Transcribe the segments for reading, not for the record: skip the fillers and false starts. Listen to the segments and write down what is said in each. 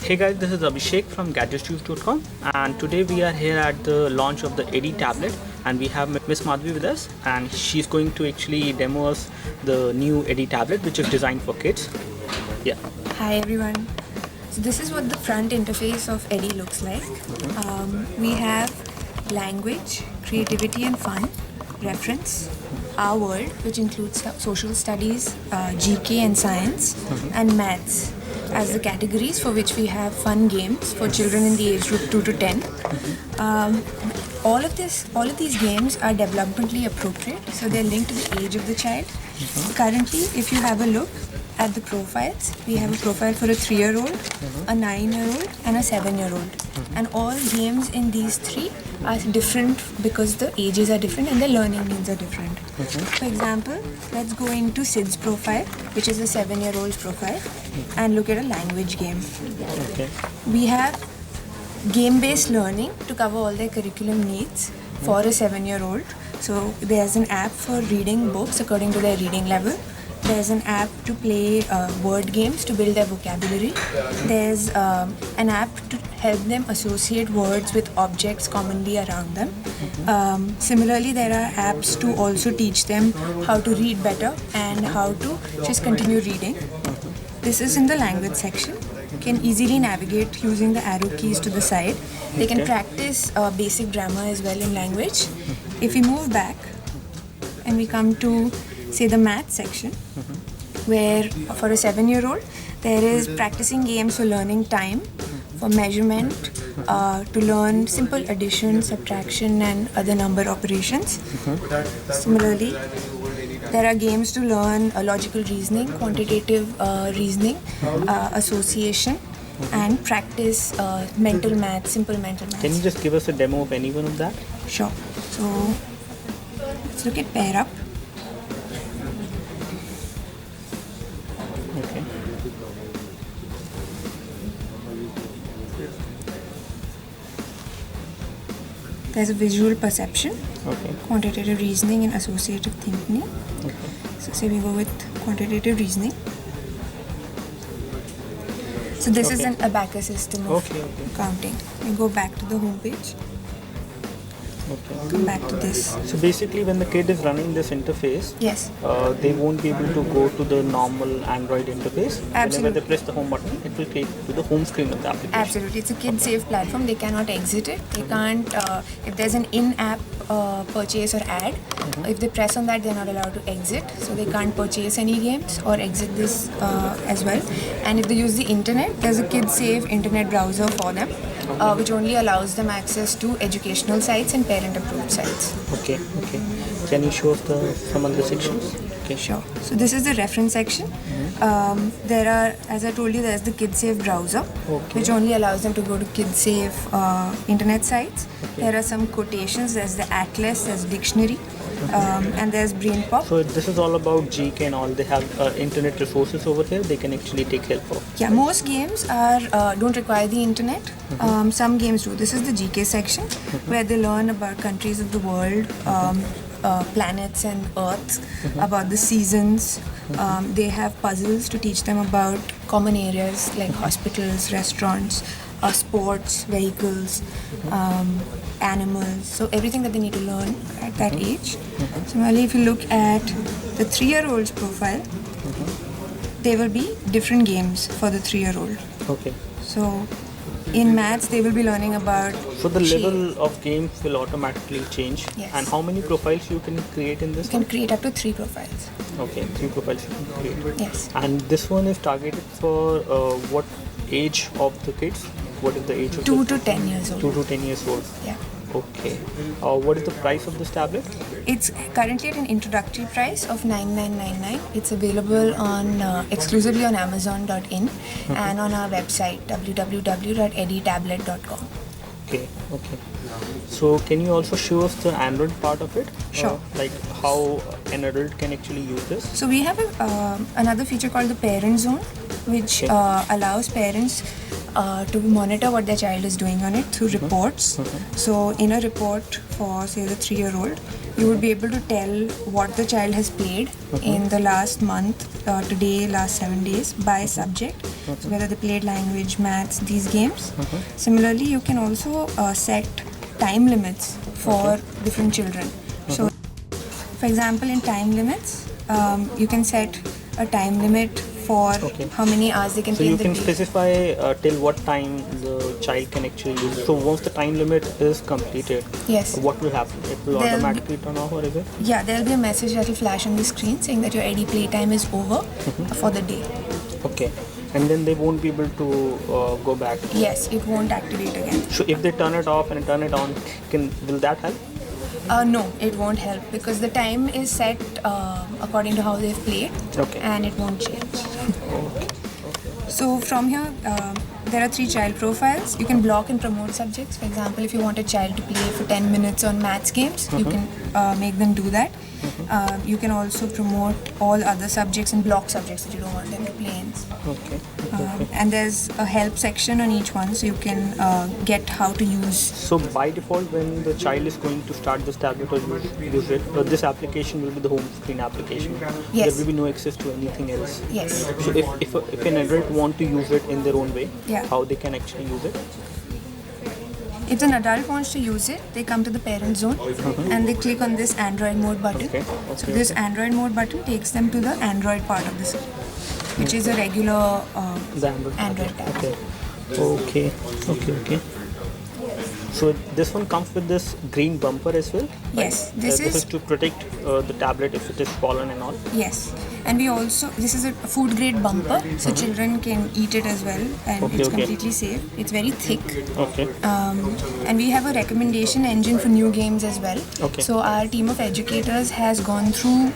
Hey guys, this is Abhishek from GadgetJuice.com, and today we are here at the launch of the Eddie tablet, and we have Miss Madhvi with us, and she's going to actually demo us the new Eddie tablet, which is designed for kids. Yeah. Hi everyone. So this is what the front interface of Eddie looks like. We have language, creativity and fun, reference, our world, which includes social studies, GK and science, and maths as the categories for which we have fun games for children in the age group 2 to 10. All of these games are developmentally appropriate, so they're linked to the age of the child. Currently, if you have a look at the profiles, we have a profile for a 3-year-old, a 9-year-old, and a 7-year-old. And all games in these three are different because the ages are different and the learning needs are different. For example, let's go into Sid's profile, which is a 7-year-old's profile, and look at a language game. Okay. We have game-based learning to cover all their curriculum needs for a 7-year-old. So there's an app for reading books according to their reading level. There's an app to play word games to build their vocabulary. There's an app to help them associate words with objects commonly around them. Similarly, there are apps to also teach them how to read better and how to just continue reading. This is in the language section. You can easily navigate using the arrow keys to the side. They can practice basic grammar as well in language. If we move back and we come to, say, the math section, where for a 7-year-old, there is practicing games for learning time, for measurement, to learn simple addition, subtraction, and other number operations. Similarly, there are games to learn logical reasoning, quantitative reasoning, association, and practice mental math, simple mental math. Can you just give us a demo of any one of that? Sure. So let's look at pair up. Okay. There's a visual perception, Okay. quantitative reasoning, and associative thinking. Okay. So say we go with quantitative reasoning. So this is Okay. an abacus system of Okay. counting. We go back to the home page, Okay. come back to this. So basically, when the kid is running this interface, Yes, they won't be able to go to the normal Android interface. Whenever Absolutely. they press the home button, it will take to the home screen of the application. absolutely. It's a kid-safe platform. They cannot exit it. They can't, if there's an in-app purchase or ad, if they press on that, they're not allowed to exit. So they can't purchase any games or exit this as well. And if they use the internet, there's a kid-safe internet browser for them, which only allows them access to educational sites and parent-approved sites. Okay. Okay. Can you show us some other sections? Okay. Sure. So this is the reference section. There are, as I told you, there's the KidSafe browser, Okay. which only allows them to go to KidSafe internet sites. There are some quotations. There's the atlas, there's dictionary, and there's BrainPop. So this is all about GK and all. They have internet resources over here. They can actually take help of. Yeah, most games are don't require the internet. Some games do. This is the GK section, where they learn about countries of the world, planets and Earth, about the seasons. They have puzzles to teach them about common areas like hospitals, restaurants, sports, vehicles, animals. So everything that they need to learn at that age. Similarly, if you look at the 3-year-old's profile, there will be different games for the 3-year-old. Okay. So in maths, they will be learning about So the shape. level of games will automatically change. Yes. And how many profiles you can create in this You can one? create up to 3 profiles. Okay, 3 profiles you can create. Yes. And this one is targeted for what age of the kids? What is the age of 2 the to 10 years old. 2 to 10 years old? Yeah. Okay. What is the price of this tablet? It's currently at an introductory price of $99.99. It's available on exclusively on Amazon.in and on our website www.eddietablet.com. Okay, okay. So can you also show us the Android part of it? Sure. Like how an adult can actually use this? So we have another feature called the Parent Zone, which Okay. allows parents to monitor what their child is doing on it through reports. So in a report for say the 3-year-old, you would be able to tell what the child has played in the last month, today, last 7 days by subject. So whether they played language, maths, these games. Similarly, you can also set time limits for different children. So for example, in time limits, you can set a time limit for how many hours they can So play you in the can day. specify till what time the child can actually use it. So once the time limit is completed, Yes. what will happen? It will There'll be- automatically turn off, or is it? Yeah, there'll be a message that will flash on the screen saying that your Eddie playtime is over for the day. Okay. And then they won't be able to go back. Yes, it won't activate again. So if they turn it off and turn it on, will that help? No, it won't help because the time is set according to how they've played, Okay. and it won't change. So from here, there are 3 child profiles. You can block and promote subjects. For example, if you want a child to play for 10 minutes on maths games, you can make them do that. You can also promote all other subjects and block subjects that you don't want them to play in. Okay. And there's a help section on each one, so you can get how to use. So by default, when the child is going to start this tablet or use it, this application will be the home screen application. Yes. There will be no access to anything else. Yes. So if an adult want to use it in their own way, Yeah. how they can actually use it? If an adult wants to use it, they come to the parent zone and they click on this Android mode button. Okay. So this Android mode button takes them to the Android part of the screen, which is a regular The Android. tab. Okay. Okay. So this one comes with this green bumper as well? Yes, this This is is to protect the tablet if it is fallen and all. yes, and we also this is a food grade bumper, so children can eat it as well, and Okay, it's okay. completely safe. It's very thick. Okay. And we have a recommendation engine for new games as well. Okay. So our team of educators has gone through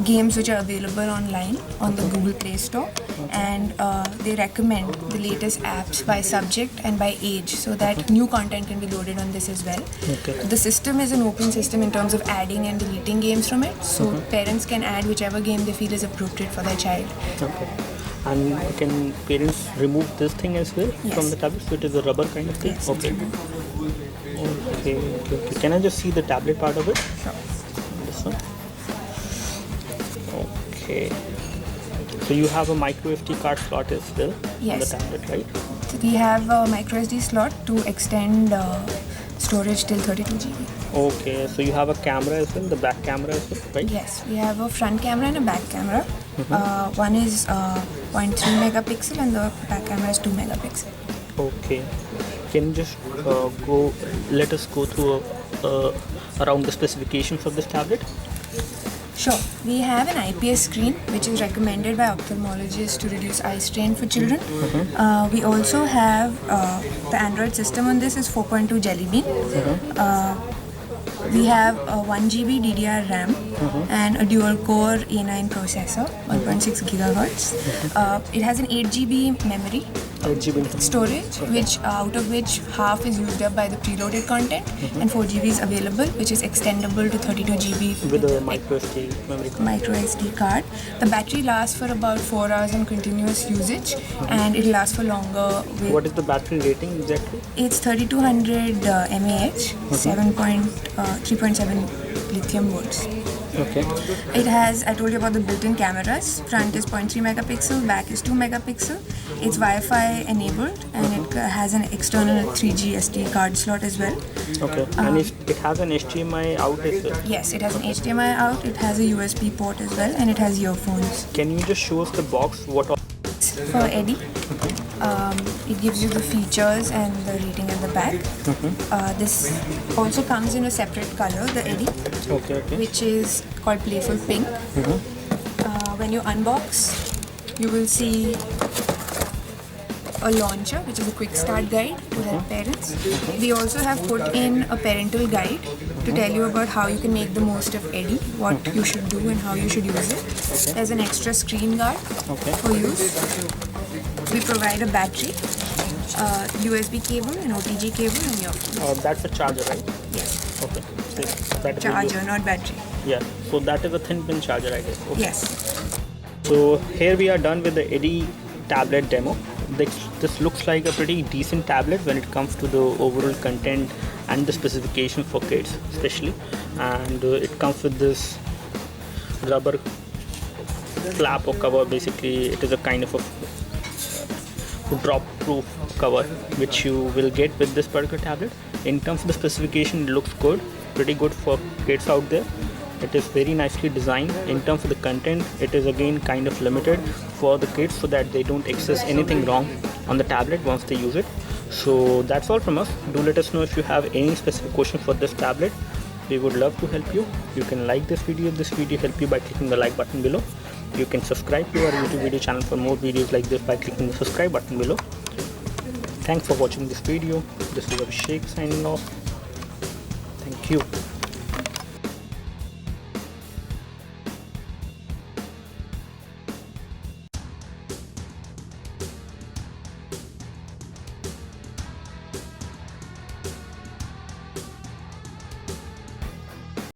games which are available online on the Google Play Store, and they recommend the latest apps by subject and by age, so that new content can be loaded on this as well. Okay. The system is an open system in terms of adding and deleting games from it, so parents can add whichever game they feel is appropriate for their child. Okay. And can parents remove this thing as well Yes. from the tablet? So it is a rubber kind of thing? Yes. Okay. Okay. Can I just see the tablet part of it? Sure. This one? Okay. So you have a micro SD card slot as well on the Yes. tablet, right? So we have a micro SD slot to extend storage till 32 GB. Okay. So you have a camera as well, the back camera as well, right? Yes, we have a front camera and a back camera. One is 0.3 megapixel and the back camera is 2 megapixel. Okay. Can you just let us go through around the specifications of this tablet? Sure. We have an IPS screen which is recommended by ophthalmologists to reduce eye strain for children. We also have the Android system on this is 4.2 Jelly Bean. We have a 1 GB DDR RAM and a dual-core A9 processor, 1.6 gigahertz. It has an 8 GB memory storage, which out of which half is used up by the preloaded content, and 4 GB is available, which is extendable to 32 GB with a micro SD memory card. micro SD card. The battery lasts for about 4 hours in continuous usage, and it lasts for longer. What is the battery rating exactly? It's 3200 mAh, 3.7 lithium volts. Okay. It has, I told you about the built-in cameras. Front is 0.3 megapixel, back is 2 megapixel. It's Wi-Fi enabled, and it has an external 3G SD card slot as well. Okay. And it has an HDMI out as well. Yes, it has an HDMI out, it has a USB port as well, and it has earphones. Can you just show us the box? What all? For Eddie, it gives you the features and the rating at the back. This also comes in a separate color, the Eddie, Okay. which is called Playful Pink. When you unbox, you will see a launcher, which is a quick start guide to help parents. We also have put in a parental guide to tell you about how you can make the most of Eddie, what you should do and how you should use it. There's an extra screen guard for use. We provide a battery, USB cable, an OTG cable, and earphones. That's a charger, right? Yes, Okay. So that will charger, not battery. Yeah. So that is a thin pin charger, I guess. Okay. Yes. So here we are done with the Eddie tablet demo. this looks like a pretty decent tablet when it comes to the overall content and the specification for kids especially. And it comes with this rubber flap or cover. Basically it is a kind of a drop proof cover which you will get with this particular tablet. In terms of the specification, it looks good, pretty good for kids out there. It is very nicely designed. In terms of the content, it is again kind of limited for the kids so that they don't access anything wrong on the tablet once they use it. So that's all from us. Do let us know if you have any specific question for this tablet. We would love to help you. You can like this video if this video helped you by clicking the like button below. You can subscribe to our YouTube video channel for more videos like this by clicking the subscribe button below. Thanks for watching this video. This is Abhishek signing off. Thank you.